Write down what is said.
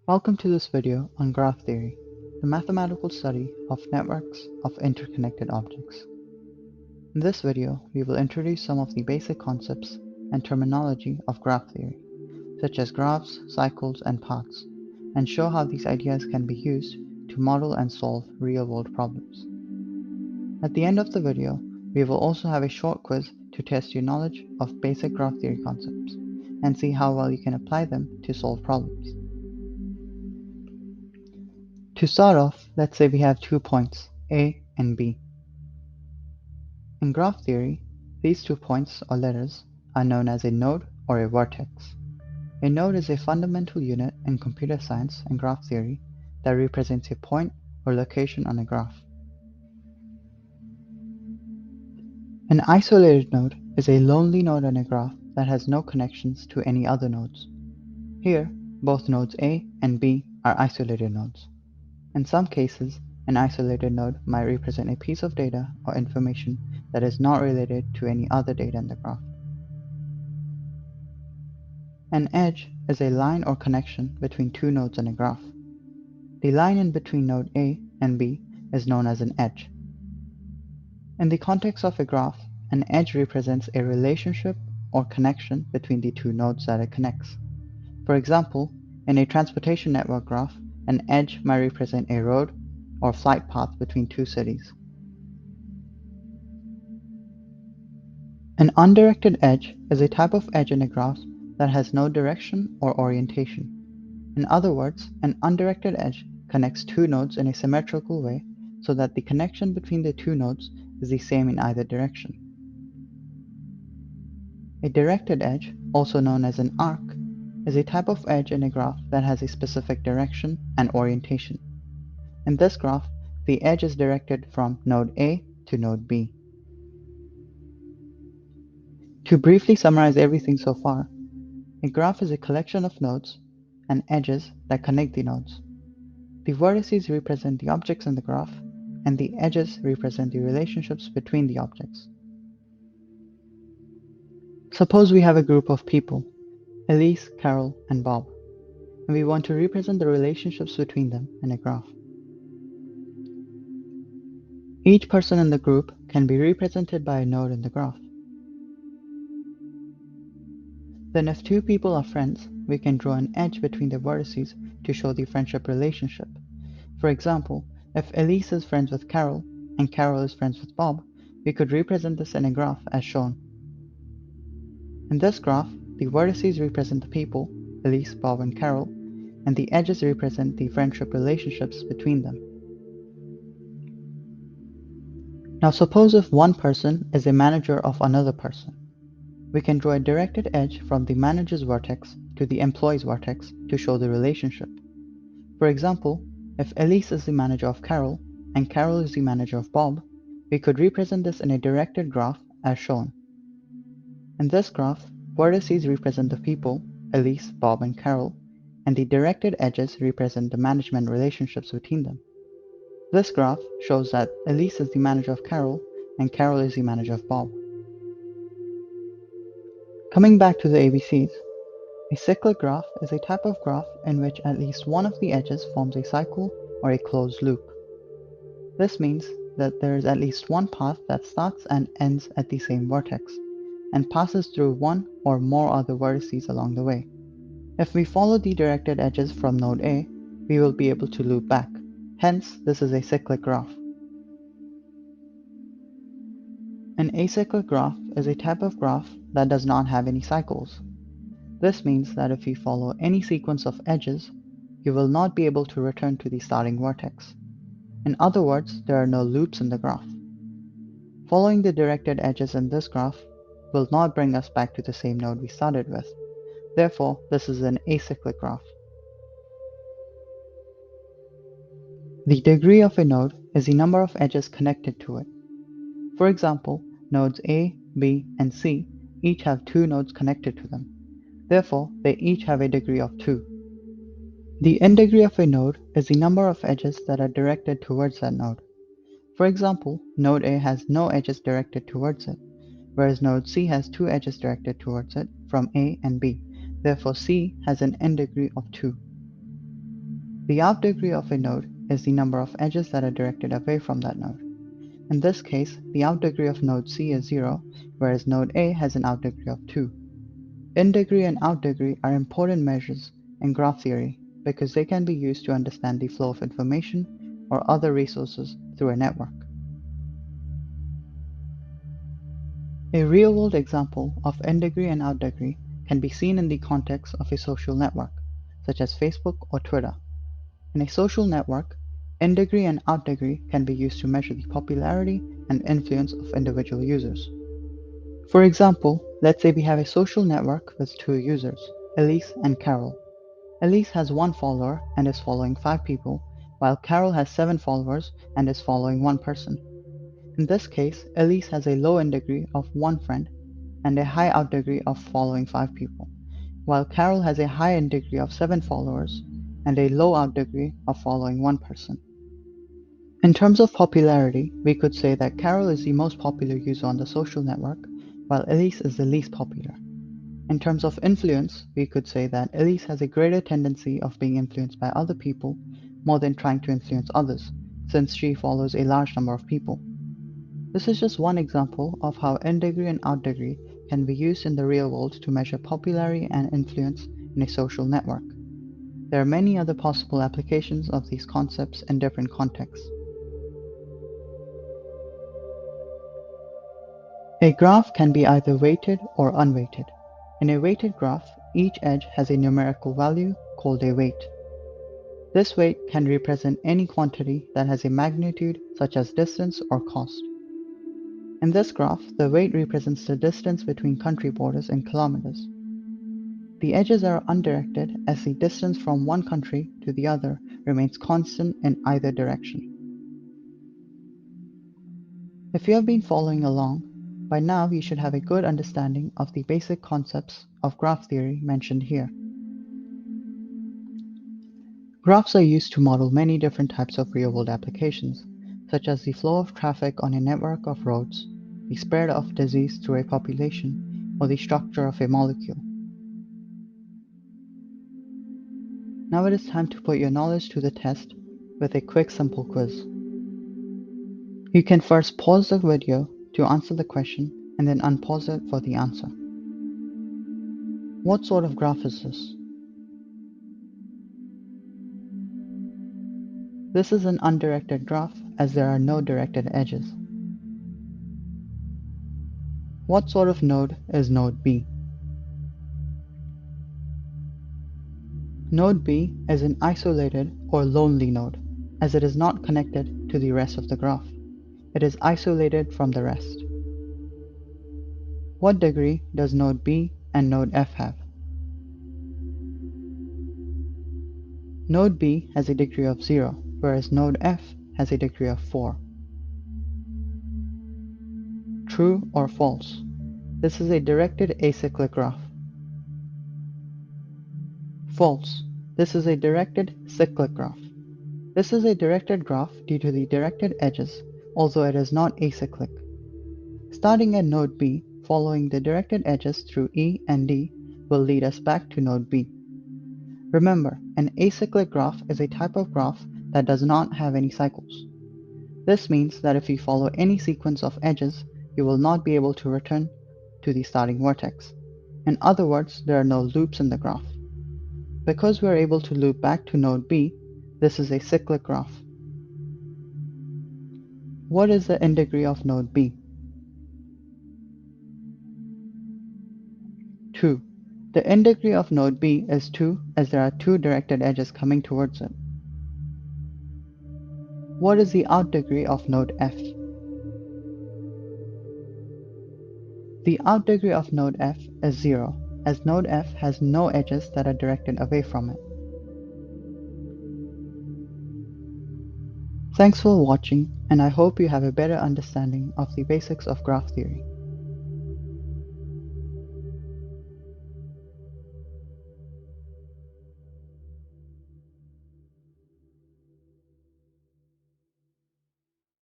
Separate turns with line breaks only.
Welcome to this video on graph theory, the mathematical study of networks of interconnected objects. In this video, we will introduce some of the basic concepts and terminology of graph theory, such as graphs, cycles, and paths, and show how these ideas can be used to model and solve real-world problems. At the end of the video, we will also have a short quiz to test your knowledge of basic graph theory concepts and see how well you can apply them to solve problems. To start off, let's say we have 2 points, A and B. In graph theory, these 2 points or letters are known as a node or a vertex. A node is a fundamental unit in computer science and graph theory that represents a point or location on a graph. An isolated node is a lonely node on a graph that has no connections to any other nodes. Here, both nodes A and B are isolated nodes. In some cases, an isolated node might represent a piece of data or information that is not related to any other data in the graph. An edge is a line or connection between 2 nodes in a graph. The line in between node A and B is known as an edge. In the context of a graph, an edge represents a relationship or connection between the 2 nodes that it connects. For example, in a transportation network graph, an edge might represent a road or flight path between 2 cities. An undirected edge is a type of edge in a graph that has no direction or orientation. In other words, an undirected edge connects 2 nodes in a symmetrical way so that the connection between the 2 nodes is the same in either direction. A directed edge, also known as an arc, is a type of edge in a graph that has a specific direction and orientation. In this graph, the edge is directed from node A to node B. To briefly summarize everything so far, a graph is a collection of nodes and edges that connect the nodes. The vertices represent the objects in the graph, and the edges represent the relationships between the objects. Suppose we have a group of people, Elise, Carol, and Bob, and we want to represent the relationships between them in a graph. Each person in the group can be represented by a node in the graph. Then if 2 people are friends, we can draw an edge between the vertices to show the friendship relationship. For example, if Elise is friends with Carol and Carol is friends with Bob, we could represent this in a graph as shown. In this graph, the vertices represent the people, Elise, Bob, and Carol, and the edges represent the friendship relationships between them. Now suppose if one person is a manager of another person. We can draw a directed edge from the manager's vertex to the employee's vertex to show the relationship. For example, if Elise is the manager of Carol and Carol is the manager of Bob, we could represent this in a directed graph as shown. In this graph, vertices represent the people, Elise, Bob, and Carol, and the directed edges represent the management relationships between them. This graph shows that Elise is the manager of Carol and Carol is the manager of Bob. Coming back to the ABCs, a cyclic graph is a type of graph in which at least one of the edges forms a cycle or a closed loop. This means that there is at least one path that starts and ends at the same vertex, and passes through one or more other vertices along the way. If we follow the directed edges from node A, we will be able to loop back. Hence, this is a cyclic graph. An acyclic graph is a type of graph that does not have any cycles. This means that if you follow any sequence of edges, you will not be able to return to the starting vertex. In other words, there are no loops in the graph. Following the directed edges in this graph will not bring us back to the same node we started with. Therefore, this is an acyclic graph. The degree of a node is the number of edges connected to it. For example, nodes A, B, and C each have 2 nodes connected to them. Therefore, they each have a degree of 2. The n degree of a node is the number of edges that are directed towards that node. For example, node A has no edges directed towards it, whereas node C has two edges directed towards it from A and B. Therefore, C has an end degree of 2. The out degree of a node is the number of edges that are directed away from that node. In this case, the out degree of node C is 0, whereas node A has an out degree of 2. In degree and out degree are important measures in graph theory because they can be used to understand the flow of information or other resources through a network. A real-world example of in degree and out degree can be seen in the context of a social network, such as Facebook or Twitter. In a social network, in degree and out degree can be used to measure the popularity and influence of individual users. For example, let's say we have a social network with two users, Elise and Carol. Elise has 1 follower and is following 5 people, while Carol has 7 followers and is following 1 person. In this case, Elise has a low in degree of 1 friend and a high out degree of following 5 people, while Carol has a high in degree of 7 followers and a low out degree of following 1 person. In terms of popularity, we could say that Carol is the most popular user on the social network, while Elise is the least popular. In terms of influence, we could say that Elise has a greater tendency of being influenced by other people more than trying to influence others, since she follows a large number of people. This is just one example of how in degree and out degree can be used in the real world to measure popularity and influence in a social network. There are many other possible applications of these concepts in different contexts. A graph can be either weighted or unweighted. In a weighted graph, each edge has a numerical value called a weight. This weight can represent any quantity that has a magnitude such as distance or cost. In this graph, the weight represents the distance between country borders in kilometers. The edges are undirected as the distance from one country to the other remains constant in either direction. If you have been following along, by now you should have a good understanding of the basic concepts of graph theory mentioned here. Graphs are used to model many different types of real-world applications, such as the flow of traffic on a network of roads, the spread of disease through a population, or the structure of a molecule. Now it is time to put your knowledge to the test with a quick simple quiz. You can first pause the video to answer the question and then unpause it for the answer. What sort of graph is this? This is an undirected graph as there are no directed edges. What sort of node is node B? Node B is an isolated or lonely node, as it is not connected to the rest of the graph. It is isolated from the rest. What degree does node B and node F have? Node B has a degree of 0, whereas node F has a degree of 4. True or false? This is a directed acyclic graph. False. This is a directed cyclic graph. This is a directed graph due to the directed edges, although it is not acyclic. Starting at node B, following the directed edges through E and D will lead us back to node B. Remember, an acyclic graph is a type of graph that does not have any cycles. This means that if you follow any sequence of edges, you will not be able to return to the starting vertex. In other words, there are no loops in the graph. Because we are able to loop back to node B, this is a cyclic graph. What is the end degree of node B? 2. The end degree of node B is 2 as there are 2 directed edges coming towards it. What is the out degree of node F? The out degree of node F is 0, as node F has no edges that are directed away from it. Thanks for watching, and I hope you have a better understanding of the basics of graph theory.